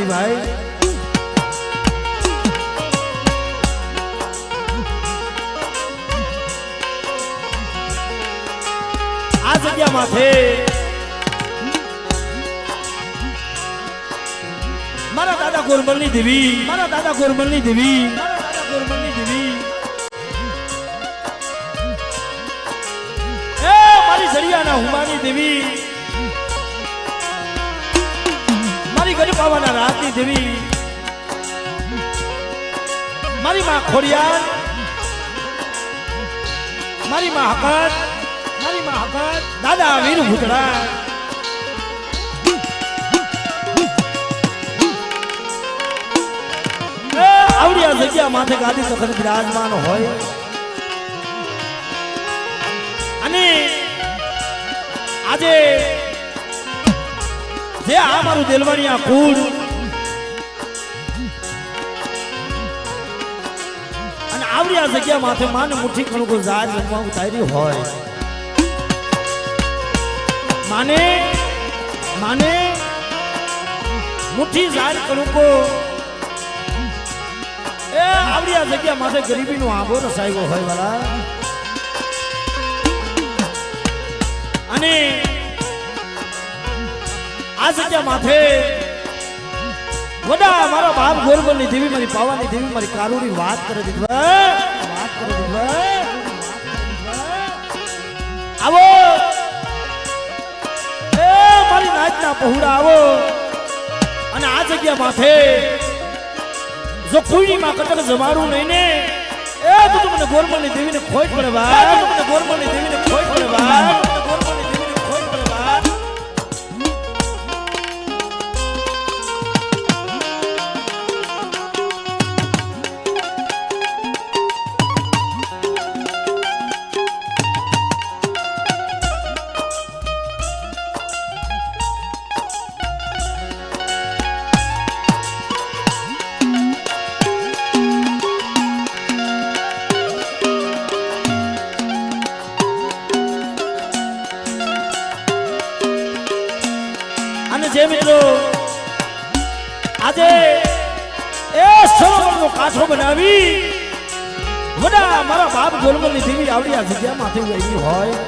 ભાઈ આ જગ્યા માથે મારા દાદા ગોરમલની દેવી મારા દાદા ગોરમલની દેવી મારા દાદા ગોરમલની દેવી એ મારી જડિયાના હુમાની દેવી મારી ગઢપાવાના રાતની દેવી મારી માં ખોડિયાર મારી માં હકત મારી માં હકત દાદા વીર ભૂતડા આવડિયા જગ્યા માથે ગાદી તખત બિરાજમાન હોય અને આજે જે આ મારું દેલવાડિયા કુળ અને આવડિયા જગ્યા માથે માને મુઠ્ઠી કણકો જાર જમવા ઉતારી હોય માને માને મુઠ્ઠી જાર કણકો એ આવડિયા જગ્યા માથે ગરીબીનો આંબો રસાયો હોય વાલા અને આ જગ્યા માથે વડા મારા બાપ ગોરબલની દેવી મારી પાવાની દેવી મારી કારુની વાત કરે દીધવા વાત કરે દીધવા આવો એ મારી નાચના પહોળા આવો અને આ જગ્યા માથે જો કોઈની માં કટક જમાડું નહીં ને એ તો મને ગોરમલની દેવીને ખોટ પડે બા મને ગોરમલની દેવીને ખોટ પડે બા ગોરમલની દેવીને ખોટ પડે બા જે મિત્રો આજે એ સરોવરનો કાંઠો બનાવી વડા મારા બાપ ગોરમલની દેવી આવડિયા જગ્યા માથે ઉભી હોય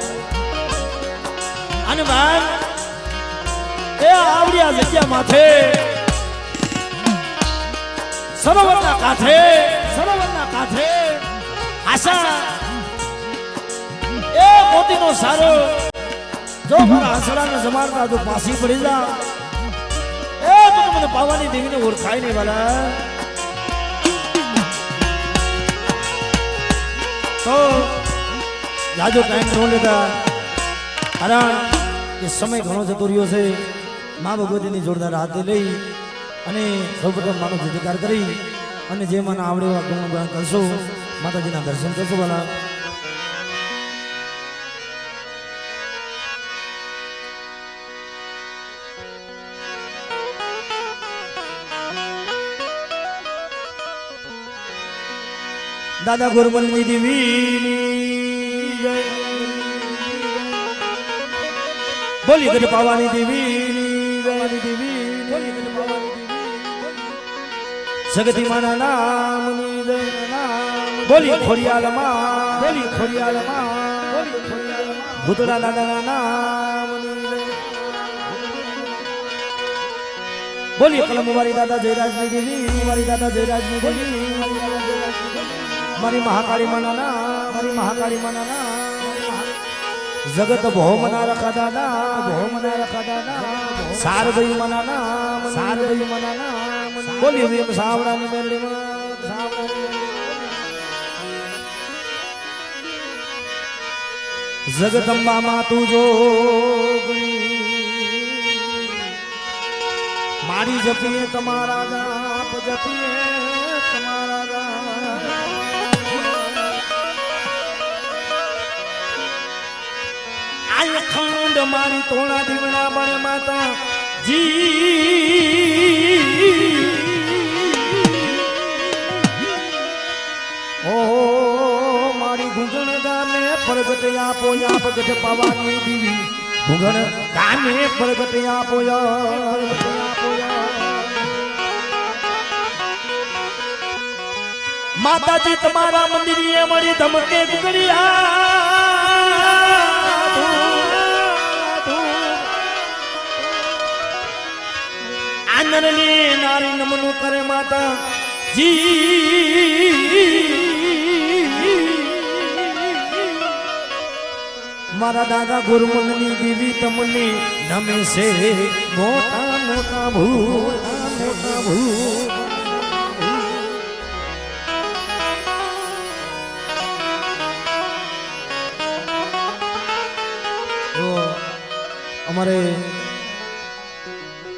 અને બાપ એ આવડિયા જગ્યા માથે સરોવરના કાંઠે આશા એ મોતીનો સારો જો મારા આસરાને જમાડતા જો પાસી પડી જા એ તો મને પાવાની દેવીને ઓળખાય નહીં વાલા તો જાજો ટાઈમ ન લેતા કારણ કે સમય ઘણો જતો રહ્યો છે મા ભગવતીની જોરદાર હાથે લઈ અને સૌપ્રથમ માનો જયકાર કરી અને જે મને આવડે એવા ગુણગાન કરશો માતાજીના દર્શન કરશો વાલા દાદા ગોરમલની દેવી જય બોલી ગઢ પાવાની દેવી જય દેવી બોલી ગઢ પાવાની દેવી સગતી માના નામની જય નામ બોલી ખોડિયાલમાં બોલી ખોડિયાલમાં બોલી ખોડિયાલમાં ભૂતડા દાદાના નામની જય બોલી કલમ મારી દાદા જયરાજની દેવી મારી દાદા જયરાજની દેવી મારી મહાકાળી માના જગત ભો મના રખા દાદા સારભઈ મના નામ બોલી વીમ સાવડાની મેરડીમાં જગદંબા માં તું જોગણી મારી જપીએ તમારા જાપ જપીએ તમારા જાપ ખંડ મારી તોણા દીવડા બને માતા જી ઓ મારી ગુંગણ ગામે પ્રગટ આપો પ્રગટ પાવાની દીવી ગુંગણ ગામે પ્રગટ આપો માતાજી તમારા મંદિરે મળી ધમકે ગુગળિયા આનરની નારી નમનું કરે માતા મારા દાદા ગુરુમલની દેવી તમને નમે છે મોટા મોટા ભૂ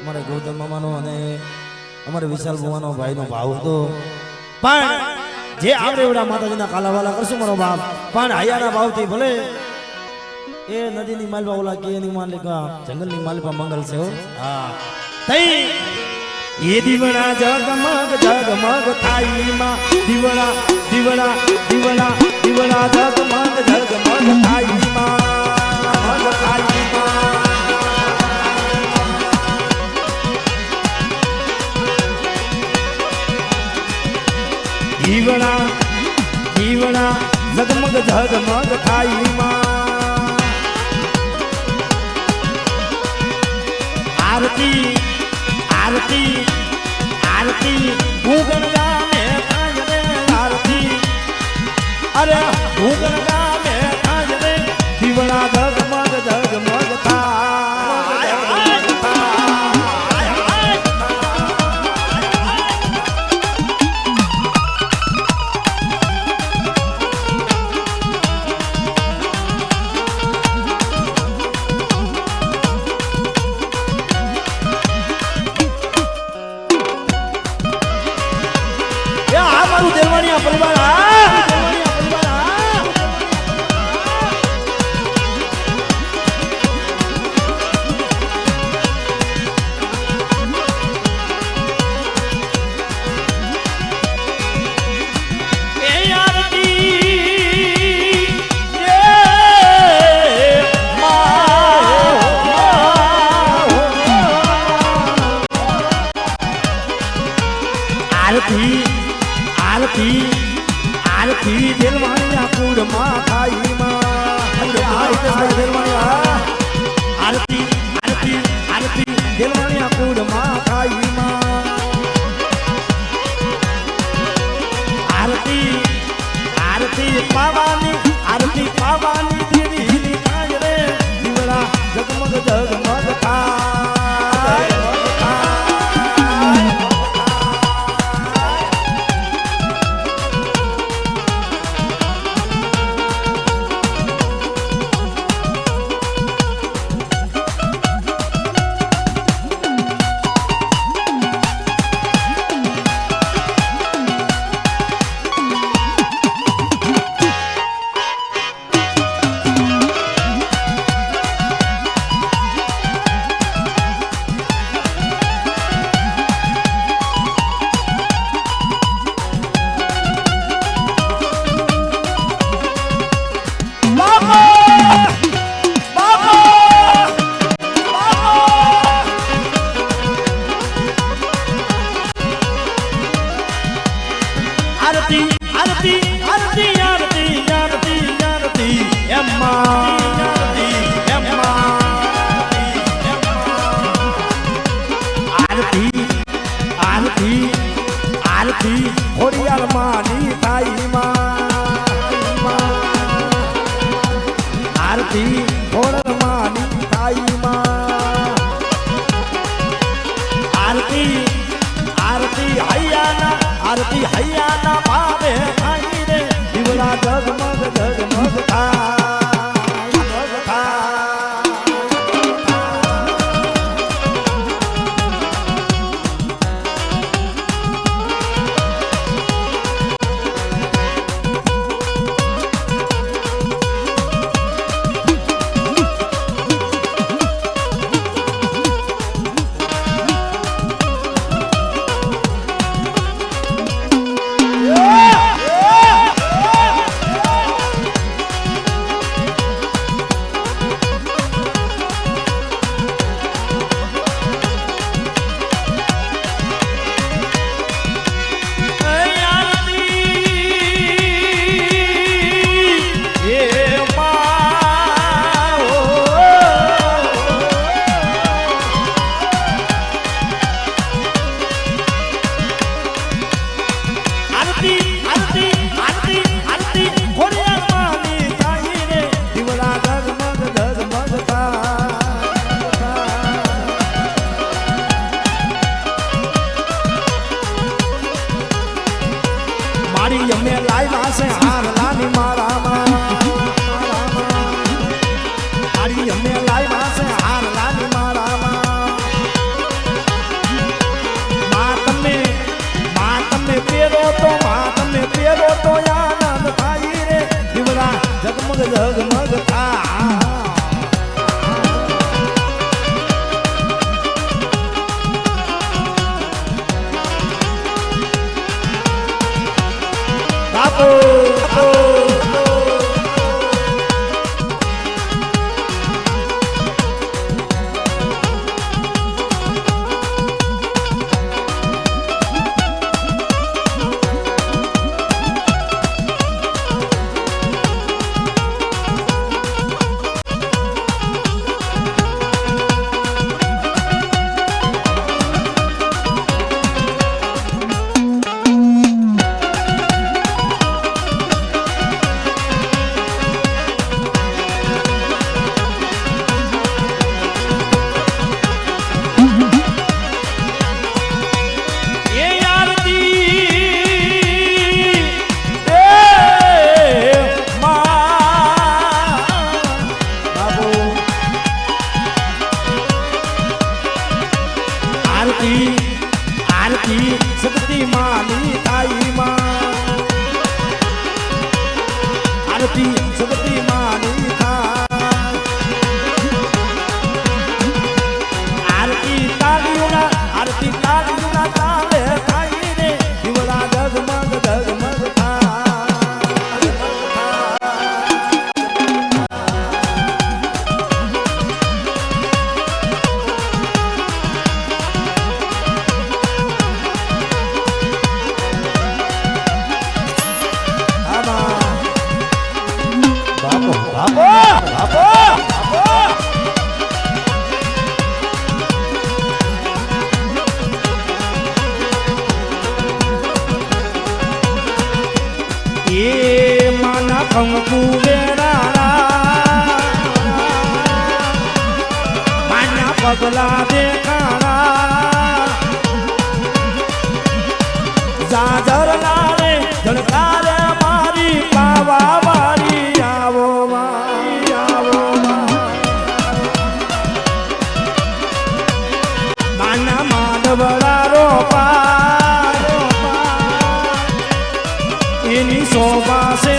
અમારે ગૌતમ મામાનો અને અમારે વિશાલ ભુવાનો ભાઈનો ભાવ હતો પણ જે આવડે એવડા માતાજીના કાલાવાલા કરશું મારો બાપ પણ હૈયાના ભાવથી ભલે એ નદીની માલપા ઓલા કે એની માલિકા જંગલની માલપા મંગલ છે હા તઈ એ દીવડા જગમગ જગમગ થાઈમાં દીવડા દીવડા દીવડા દીવડા જગમગ જગમગ થાઈમાં દીવડા દીવડા જગમગ જગમગ થાઈમાં આરતી આરતી આરતી ગુગણ ગામે થાય રે આરતી અરે ગુગણ ગામે થાય રે દીવડા જગમગ જગમગ થાય આરતી આરતી આરતી દેલવાણીયા કુડમાં થાઈમાં આરતી આરતી આરતી દેલવાણીયા કુડમાં થાઈમાં આરતી આરતી પાવાની દેવી થાય રે દીવડા જગમગ જગમગ થાય આરતી હૈયાના ભાવે થાય રે દીવડા જગમગ જગમગ થાય આડી અમે લાવ્યા છે હાર લાની મારામાં આડી અમે લાવ્યા છે હાર લાની મારામાં માં તમે પેરો તો આનંદ થાય રે દીવડા જગમગ જગમગ થા આરતી સગતી માની તાઈ માં આરતી સગતી માની થા આરતી તાળીઓના તાલે થાય રે દીવડા જગમગ જગમગ થા કંકુ વેરાળા માના પગલા દેખાડા જાજર લારે જળકારે મારી પાવા વાળી આવો માના માનવડા રોપા એની શોભા છે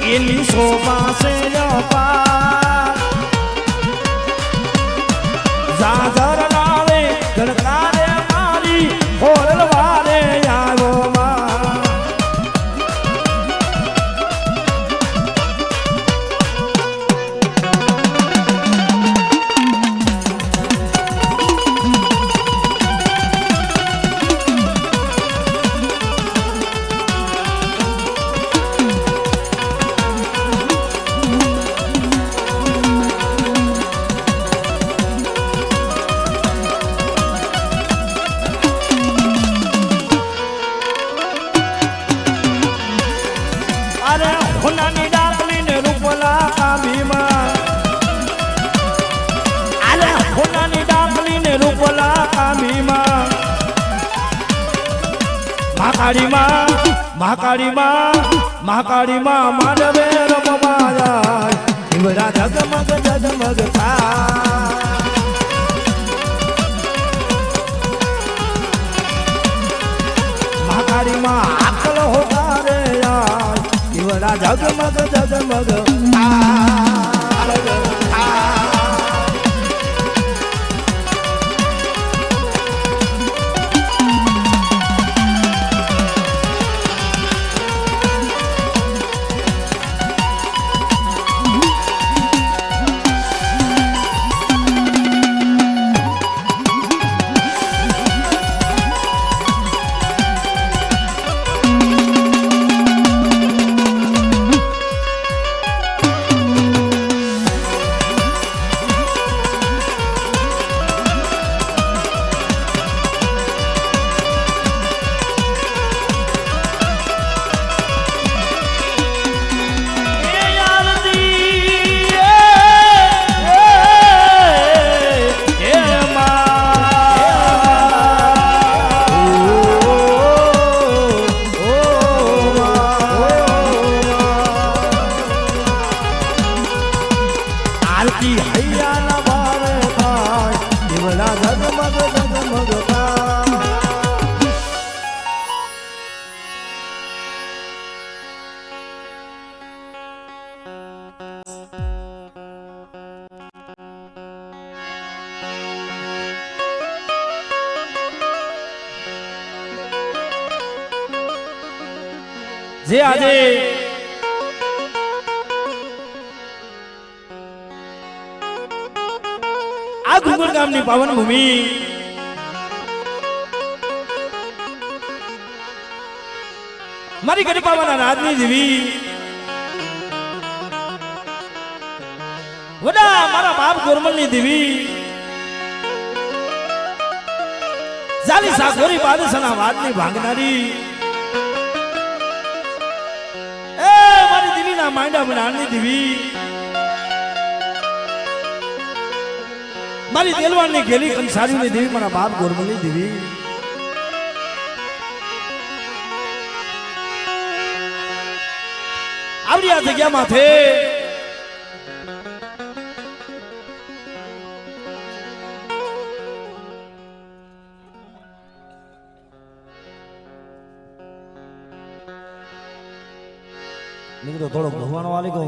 એની શોભા છે અપાર જાજર લાવે ગણકારે મારી હોરલવારે આવો મહાકાળીમાં માનવે રમવા જાય ઈવડા જગમગ જગમગ થાય મહાકાળીમાં આકલ હોગારે યાર ઈવડા જગમગ જગમગ જે આજે આ ગુગળ ગામની પાવન ભૂમિ મારી ગઢપાવાના રાજની દેવી વડા મારા બાપ ગોરમલની દેવી જાલી સાગોરી બાદશાહના વાતની ભાંગનારી માંડા બનાની દેવી મારી દેલવાનની ગેલી કંસારીની દેવી મારા બાપ ગોરમલની દેવી આવડી આ જગ્યા માથે નીકળો થોડો ભગવાન વાલી કો